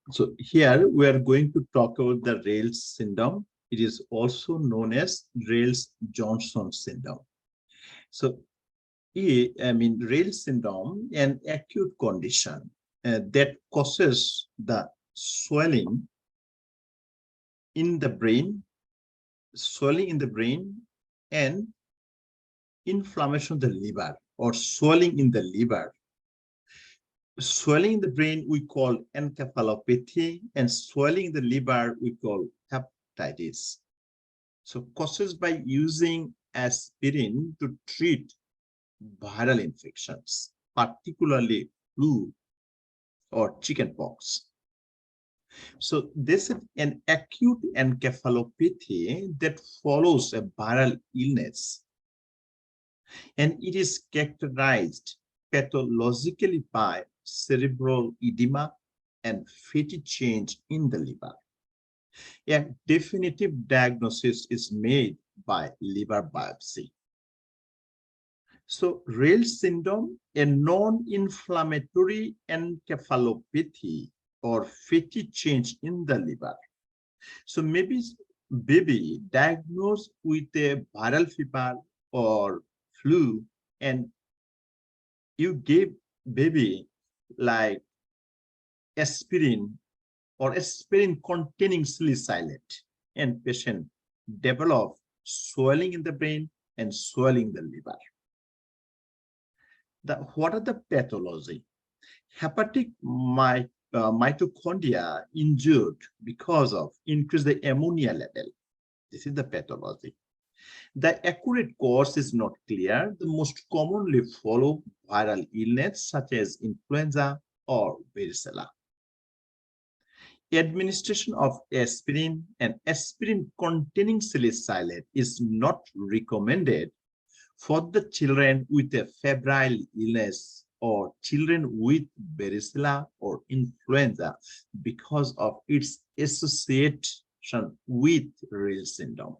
So here we are going to talk about the Rayleigh syndrome. It is also known as Rayleigh-Johnson syndrome. So Rayleigh syndrome, an acute condition that causes the swelling in the brain, and inflammation of the liver, or swelling in the liver. Swelling in the brain we call encephalopathy, and swelling in the liver we call hepatitis. So causes by using aspirin to treat viral infections, particularly flu or chickenpox. So this is an acute encephalopathy that follows a viral illness, and it is characterized pathologically by cerebral edema and fatty change in the liver. A definitive diagnosis is made by liver biopsy. So Rayleigh syndrome, a non-inflammatory encephalopathy or fatty change in the liver. So maybe baby diagnosed with a viral fever or flu, and you gave baby like aspirin or aspirin containing salicylate, and patient develop swelling in the brain and swelling in the liver. What are the pathology? Hepatic mitochondria injured because of increase the ammonia level. This is the pathology. The accurate cause is not clear. The most commonly follow viral illness such as influenza or varicella. Administration of aspirin and aspirin containing salicylate is not recommended for the children with a febrile illness or children with varicella or influenza because of its association with Rayleigh syndrome.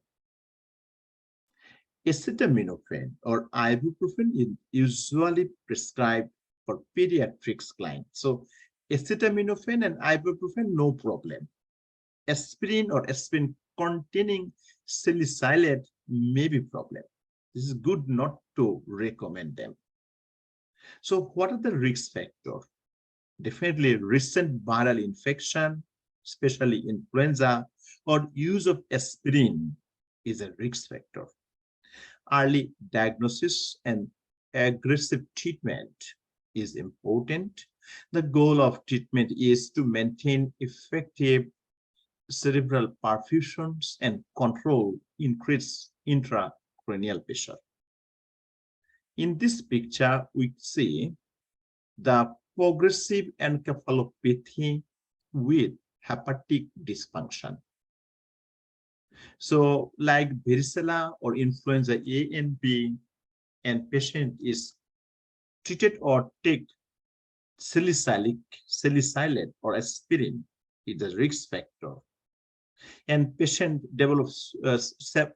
Acetaminophen or ibuprofen is usually prescribed for pediatrics clients. So acetaminophen and ibuprofen, no problem. Aspirin or aspirin containing salicylate may be problem. This is good not to recommend them. So what are the risk factors? Definitely recent viral infection, especially influenza, or use of aspirin is a risk factor. Early diagnosis and aggressive treatment is important. The goal of treatment is to maintain effective cerebral perfusions and control increased intracranial pressure. In this picture, we see the progressive encephalopathy with hepatic dysfunction. So like varicella or influenza A and B, and patient is treated or take salicylate or aspirin, is a risk factor. And patient develops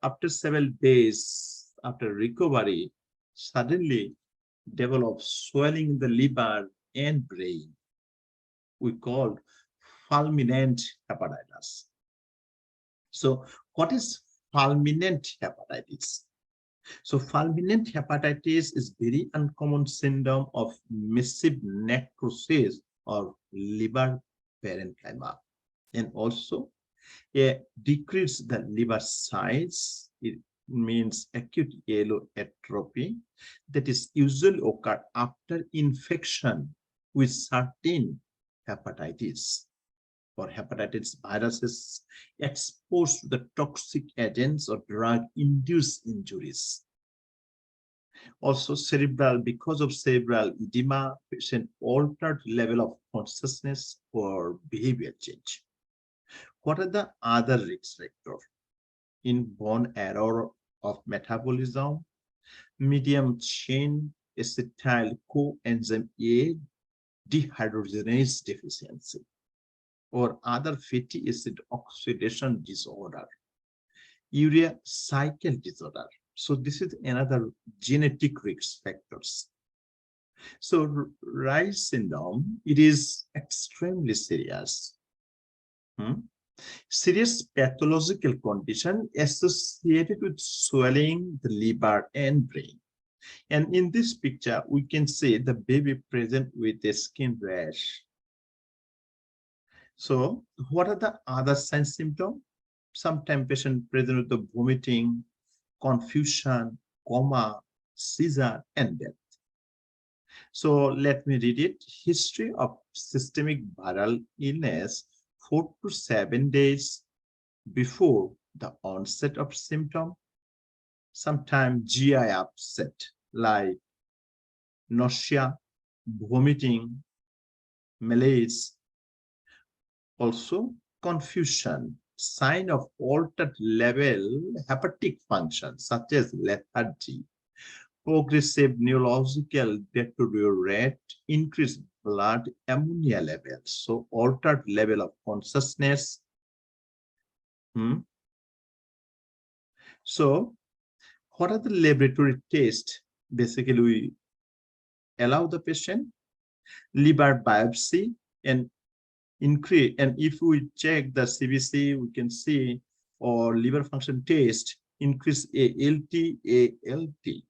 after several days after recovery, suddenly develops swelling in the liver and brain. We call fulminant hepatitis. So what is fulminant hepatitis? So fulminant hepatitis is very uncommon syndrome of massive necrosis or liver parenchyma, and also a decrease the liver size. It means acute yellow atrophy that is usually occur after infection with certain hepatitis or hepatitis viruses exposed to the toxic agents or drug-induced injuries. Also cerebral, because of cerebral edema, patient altered level of consciousness or behavior change. What are the other risk factors? Inborn error of metabolism, medium chain acetyl coenzyme A dehydrogenase deficiency, or other fatty acid oxidation disorder, urea cycle disorder. So this is another genetic risk factors. So Rayleigh syndrome, it is extremely serious. Serious pathological condition associated with swelling the liver and brain. And in this picture, we can see the baby present with a skin rash. So what are the other sign symptoms? Sometimes patient present with the vomiting, confusion, coma, seizure, and death. So let me read it. History of systemic viral illness 4 to 7 days before the onset of symptom. Sometimes GI upset like nausea, vomiting, malaise. Also confusion, sign of altered level hepatic function such as lethargy, progressive neurological deteriorate, increased blood ammonia levels, so altered level of consciousness. So what are the laboratory tests? Basically, we allow the patient liver biopsy and increase, and if we check the CBC, we can see, or liver function test, increase ALT, ALT,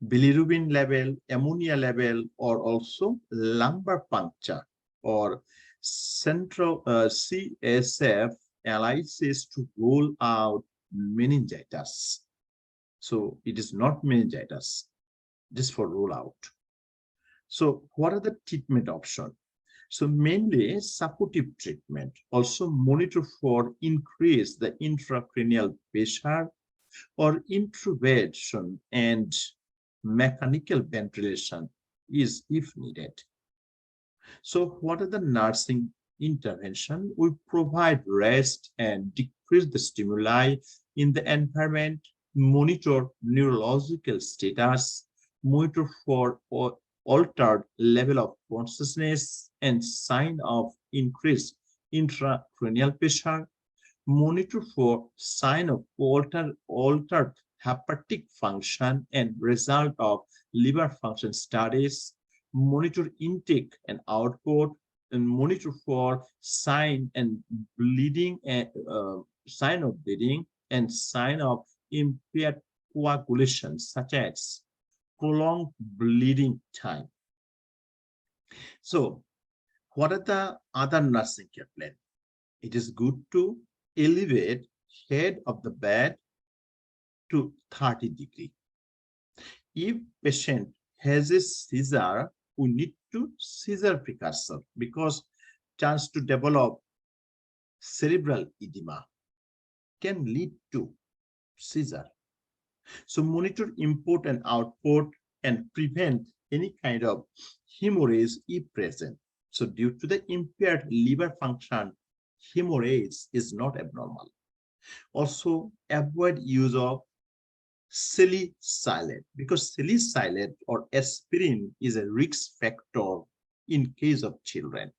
bilirubin level, ammonia level, or also lumbar puncture or central CSF analysis to rule out meningitis. So it is not meningitis, just for rule out. So what are the treatment options? So mainly supportive treatment. Also monitor for increase the intracranial pressure or intubation and mechanical ventilation is if needed. So what are the nursing intervention? We provide rest and decrease the stimuli in the environment, monitor neurological status, monitor for altered level of consciousness and sign of increased intracranial pressure, monitor for sign of altered hepatic function and result of liver function studies, monitor intake and output, and monitor for sign and bleeding and sign of bleeding and sign of impaired coagulation such as prolonged bleeding time. So what are the other nursing care plan? It is good to elevate head of the bed to 30 degrees. If patient has a seizure, we need to seizure precursor because chance to develop cerebral edema can lead to seizure. So monitor input and output and prevent any kind of hemorrhage if present. So due to the impaired liver function, hemorrhage is not abnormal. Also avoid use of salicylate because salicylate or aspirin is a risk factor in case of children.